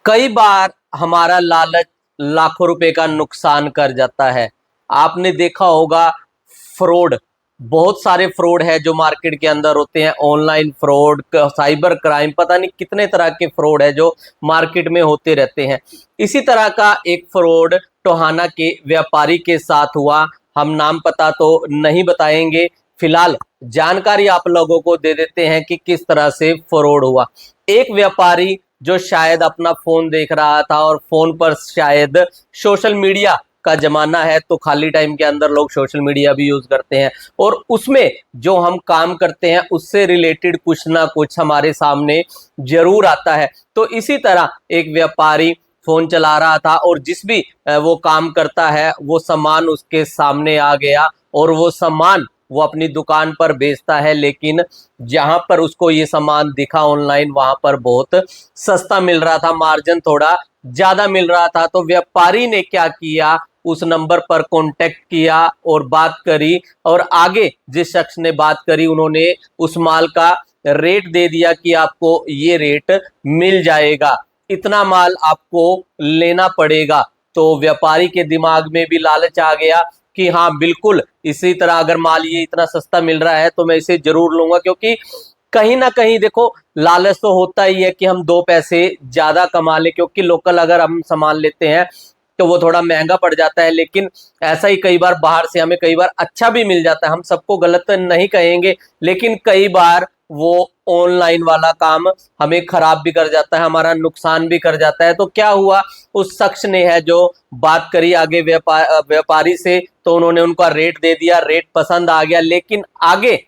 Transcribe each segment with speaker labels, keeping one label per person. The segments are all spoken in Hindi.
Speaker 1: कई बार हमारा लालच लाखों रुपए का नुकसान कर जाता है। आपने देखा होगा फ्रॉड, बहुत सारे फ्रॉड है जो मार्केट के अंदर होते हैं। ऑनलाइन फ्रॉड, साइबर क्राइम, पता नहीं कितने तरह के फ्रॉड है जो मार्केट में होते रहते हैं। इसी तरह का एक फ्रॉड टोहाना के व्यापारी के साथ हुआ। हम नाम पता तो नहीं बताएंगे, फिलहाल जानकारी आप लोगों को दे देते हैं कि किस तरह से फ्रॉड हुआ। एक व्यापारी जो शायद अपना फोन देख रहा था और फोन पर शायद सोशल मीडिया का जमाना है, तो खाली टाइम के अंदर लोग सोशल मीडिया भी यूज करते हैं और उसमें जो हम काम करते हैं उससे रिलेटेड कुछ ना कुछ हमारे सामने जरूर आता है। तो इसी तरह एक व्यापारी फोन चला रहा था और जिस भी वो काम करता है वो सामान उसके सामने आ गया और वो सामान वो अपनी दुकान पर बेचता है, लेकिन जहां पर उसको ये सामान दिखा ऑनलाइन वहां पर बहुत सस्ता मिल रहा था, मार्जिन थोड़ा ज्यादा मिल रहा था। तो व्यापारी ने क्या किया, उस नंबर पर कांटेक्ट किया और बात करी, और आगे जिस शख्स ने बात करी उन्होंने उस माल का रेट दे दिया कि आपको ये रेट मिल जाएगा, इतना माल आपको लेना पड़ेगा। तो व्यापारी के दिमाग में भी लालच आ गया कि हाँ बिल्कुल, इसी तरह अगर माल ये इतना सस्ता मिल रहा है तो मैं इसे जरूर लूंगा, क्योंकि कहीं ना कहीं देखो लालच तो होता ही है कि हम दो पैसे ज्यादा कमा ले, क्योंकि लोकल अगर हम सामान लेते हैं तो वो थोड़ा महंगा पड़ जाता है, लेकिन ऐसा ही कई बार बाहर से हमें कई बार अच्छा भी मिल जाता है। हम सबको गलत नहीं कहेंगे, लेकिन कई बार वो ऑनलाइन वाला काम हमें खराब भी कर जाता है, हमारा नुकसान भी कर जाता है। तो क्या हुआ, उस शख्स ने है जो बात करी आगे व्यापारी से, तो उन्होंने उनका रेट दे दिया, रेट पसंद आ गया, लेकिन आगे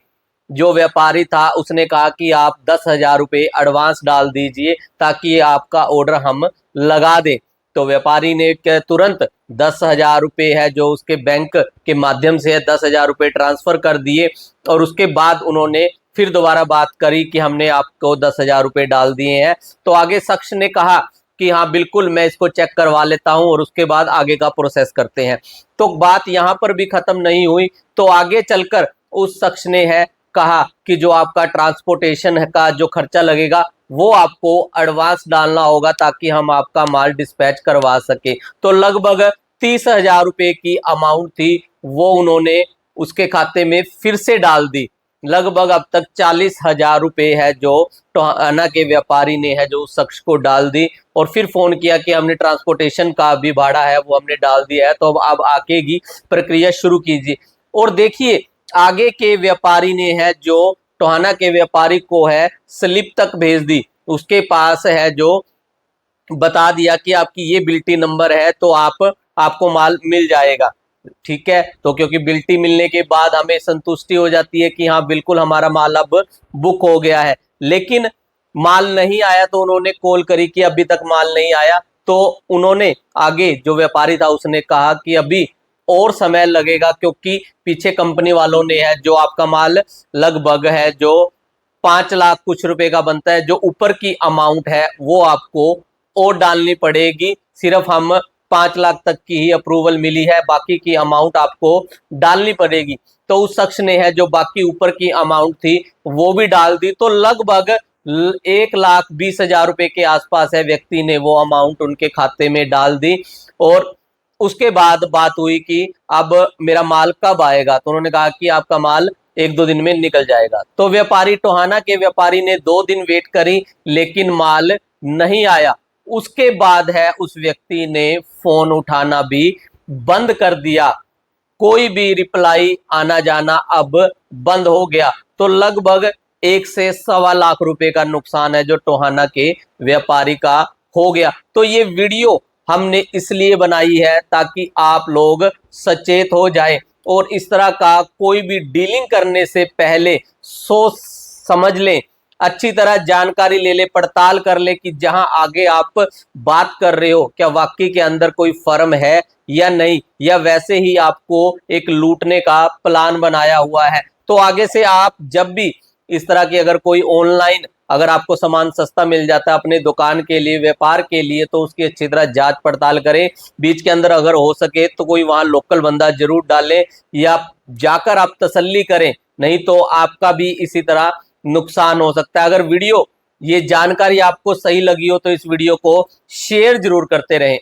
Speaker 1: जो व्यापारी था उसने कहा कि आप 10,000 रुपये एडवांस डाल दीजिए ताकि आपका ऑर्डर हम लगा दें। तो व्यापारी ने तुरंत 10,000 रुपये है जो उसके बैंक के माध्यम से है 10,000 रुपये ट्रांसफर कर दिए, और उसके बाद उन्होंने फिर दोबारा बात करी कि हमने आपको 10,000 रुपये डाल दिए हैं। तो आगे शख्स ने कहा कि हाँ बिल्कुल मैं इसको चेक करवा लेता हूं और उसके बाद आगे का प्रोसेस करते हैं। तो बात यहां पर भी खत्म नहीं हुई, तो आगे चलकर उस शख्स ने है कहा कि जो आपका ट्रांसपोर्टेशन का जो खर्चा लगेगा वो आपको एडवांस डालना होगा ताकि हम आपका माल डिस्पैच करवा सके। तो लगभग 30,000 रुपए की अमाउंट थी वो उन्होंने उसके खाते में फिर से डाल दी। लगभग अब तक 40,000 रुपए है जो टोहाना के व्यापारी ने है जो उस शख्स को डाल दी, और फिर फोन किया कि हमने ट्रांसपोर्टेशन का भी भाड़ा है वो हमने डाल दिया है, तो अब आगे की प्रक्रिया शुरू कीजिए। और देखिए आगे के व्यापारी ने है जो टोहाना के व्यापारी को है स्लिप तक भेज दी, उसके पास है जो बता दिया कि आपकी ये बिल्टी नंबर है तो आपको माल मिल जाएगा। ठीक है, तो क्योंकि बिल्टी मिलने के बाद हमें संतुष्टि हो जाती है कि हाँ बिल्कुल हमारा माल अब बुक हो गया है, लेकिन माल नहीं आया तो उन्होंने कॉल करी कि अभी तक माल नहीं आया। तो उन्होंने आगे जो व्यापारी था उसने कहा कि अभी और समय लगेगा, क्योंकि पीछे कंपनी वालों ने है जो आपका माल लगभग है जो 5 लाख कुछ रुपए का बनता है, जो ऊपर की अमाउंट है वो आपको और डालनी पड़ेगी। सिर्फ हम 5 लाख तक की ही अप्रूवल मिली है, बाकी की अमाउंट आपको डालनी पड़ेगी। तो उस शख्स ने है जो बाकी ऊपर की अमाउंट थी वो भी डाल दी, तो लगभग 1,20,000 रुपए के आसपास है व्यक्ति ने वो अमाउंट उनके खाते में डाल दी। और उसके बाद बात हुई कि अब मेरा माल कब आएगा, तो उन्होंने कहा कि आपका माल 1-2 दिन में निकल जाएगा। तो व्यापारी टोहाना के व्यापारी ने 2 दिन वेट करी लेकिन माल नहीं आया। उसके बाद है उस व्यक्ति ने फोन उठाना भी बंद कर दिया, कोई भी रिप्लाई आना जाना अब बंद हो गया। तो लगभग 1 से 1.25 लाख रुपए का नुकसान है जो टोहाना के व्यापारी का हो गया। तो ये वीडियो हमने इसलिए बनाई है ताकि आप लोग सचेत हो जाएं और इस तरह का कोई भी डीलिंग करने से पहले सोच समझ लें, अच्छी तरह जानकारी ले ले, पड़ताल कर ले कि जहां आगे आप बात कर रहे हो क्या वाकई के अंदर कोई फर्म है या नहीं, या वैसे ही आपको एक लूटने का प्लान बनाया हुआ है। तो आगे से आप जब भी इस तरह की अगर कोई ऑनलाइन अगर आपको सामान सस्ता मिल जाता है अपने दुकान के लिए, व्यापार के लिए, तो उसकी अच्छी तरह जांच पड़ताल करें। बीच के अंदर अगर हो सके तो कोई वहां लोकल बंदा जरूर डालें या जाकर आप तसल्ली करें, नहीं तो आपका भी इसी तरह नुकसान हो सकता है। अगर वीडियो ये जानकारी आपको सही लगी हो तो इस वीडियो को शेयर जरूर करते रहें।